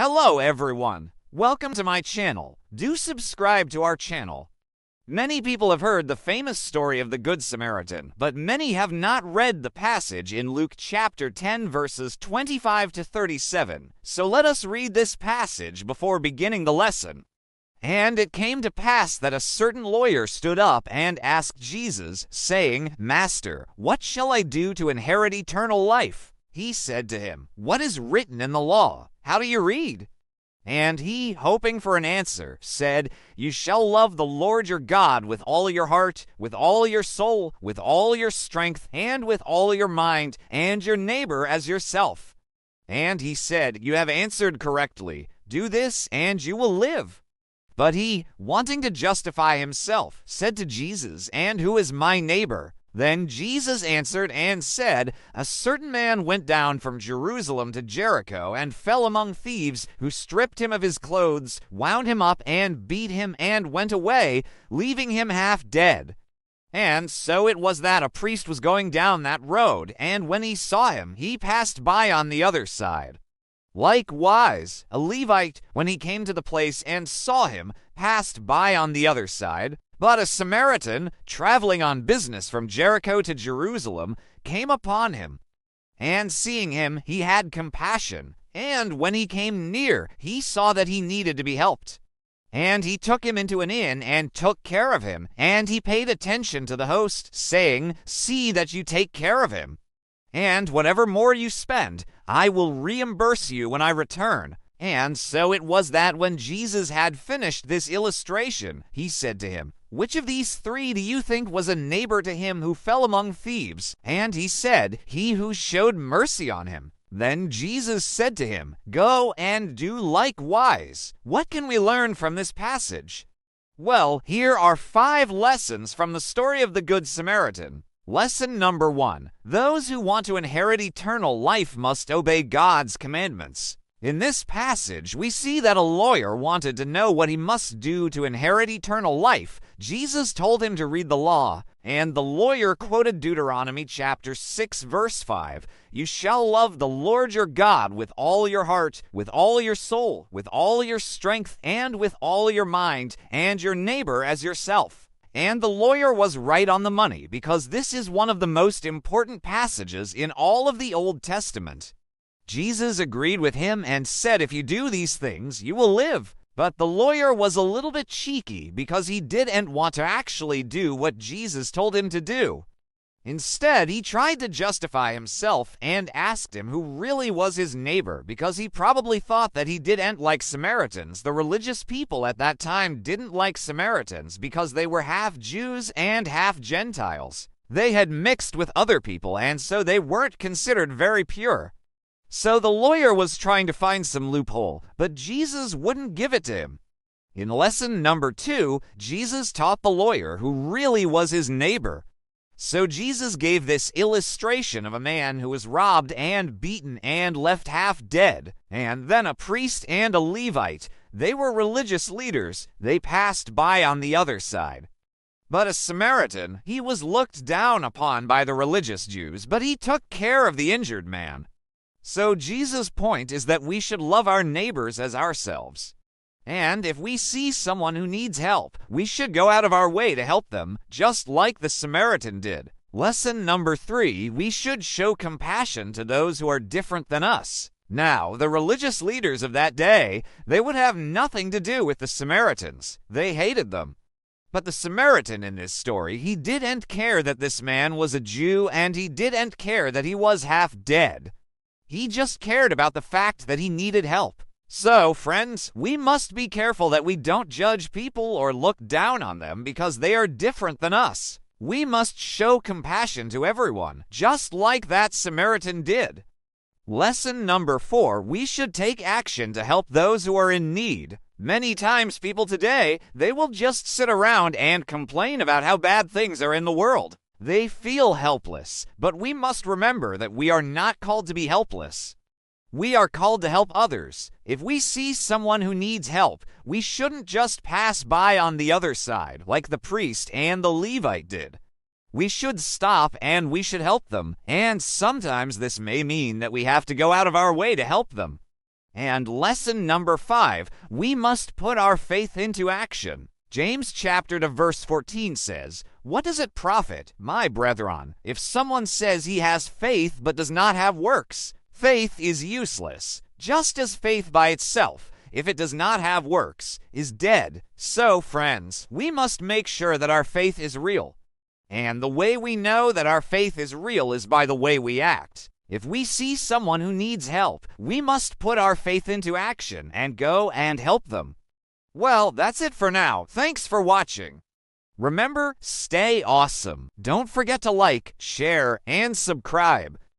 Hello everyone! Welcome to my channel. Do subscribe to our channel. Many people have heard the famous story of the Good Samaritan, but many have not read the passage in Luke chapter 10 verses 25 to 37. So let us read this passage before beginning the lesson. And it came to pass that a certain lawyer stood up and asked Jesus, saying, Master, what shall I do to inherit eternal life? He said to him, What is written in the law? How do you read? And he, hoping for an answer, said, You shall love the Lord your God with all your heart, with all your soul, with all your strength, and with all your mind, and your neighbor as yourself. And he said, You have answered correctly. Do this, and you will live. But he, wanting to justify himself, said to Jesus, And who is my neighbor? Then Jesus answered and said, A certain man went down from Jerusalem to Jericho, and fell among thieves, who stripped him of his clothes, wound him up, and beat him, and went away, leaving him half dead. And so it was that a priest was going down that road, and when he saw him, he passed by on the other side. Likewise, a Levite, when he came to the place and saw him, passed by on the other side. But a Samaritan, traveling on business from Jericho to Jerusalem, came upon him. And seeing him, he had compassion. And when he came near, he saw that he needed to be helped. And he took him into an inn and took care of him. And he paid attention to the host, saying, See that you take care of him. And whatever more you spend, I will reimburse you when I return. And so it was that when Jesus had finished this illustration, he said to him, Which of these three do you think was a neighbor to him who fell among thieves? And he said, He who showed mercy on him. Then Jesus said to him, Go and do likewise. What can we learn from this passage? Well, here are 5 lessons from the story of the Good Samaritan. Lesson number 1. Those who want to inherit eternal life must obey God's commandments. In this passage, we see that a lawyer wanted to know what he must do to inherit eternal life. Jesus told him to read the law, and the lawyer quoted Deuteronomy chapter 6, verse 5. You shall love the Lord your God with all your heart, with all your soul, with all your strength, and with all your mind, and your neighbor as yourself. And the lawyer was right on the money, because this is one of the most important passages in all of the Old Testament. Jesus agreed with him and said, If you do these things, you will live. But the lawyer was a little bit cheeky because he didn't want to actually do what Jesus told him to do. Instead, he tried to justify himself and asked him who really was his neighbor, because he probably thought that he didn't like Samaritans. The religious people at that time didn't like Samaritans because they were half Jews and half Gentiles. They had mixed with other people, and so they weren't considered very pure. So the lawyer was trying to find some loophole, but Jesus wouldn't give it to him. In lesson number 2, Jesus taught the lawyer who really was his neighbor. So Jesus gave this illustration of a man who was robbed and beaten and left half dead. And then a priest and a Levite, they were religious leaders, they passed by on the other side. But a Samaritan, he was looked down upon by the religious Jews, but he took care of the injured man. So Jesus' point is that we should love our neighbors as ourselves. And if we see someone who needs help, we should go out of our way to help them, just like the Samaritan did. Lesson number 3, we should show compassion to those who are different than us. Now, the religious leaders of that day, they would have nothing to do with the Samaritans. They hated them. But the Samaritan in this story, he didn't care that this man was a Jew, and he didn't care that he was half dead. He just cared about the fact that he needed help. So, friends, we must be careful that we don't judge people or look down on them because they are different than us. We must show compassion to everyone, just like that Samaritan did. Lesson number 4, we should take action to help those who are in need. Many times people today, they will just sit around and complain about how bad things are in the world. They feel helpless, but we must remember that we are not called to be helpless. We are called to help others. If we see someone who needs help, we shouldn't just pass by on the other side, like the priest and the Levite did. We should stop and we should help them, and sometimes this may mean that we have to go out of our way to help them. And lesson number 5, we must put our faith into action. James chapter 2 verse 14 says, "What does it profit, my brethren, if someone says he has faith but does not have works? Faith is useless, just as faith by itself, if it does not have works, is dead." So, friends, we must make sure that our faith is real. And the way we know that our faith is real is by the way we act. If we see someone who needs help, we must put our faith into action and go and help them. Well, that's it for now. Thanks for watching. Remember, stay awesome. Don't forget to like, share, and subscribe.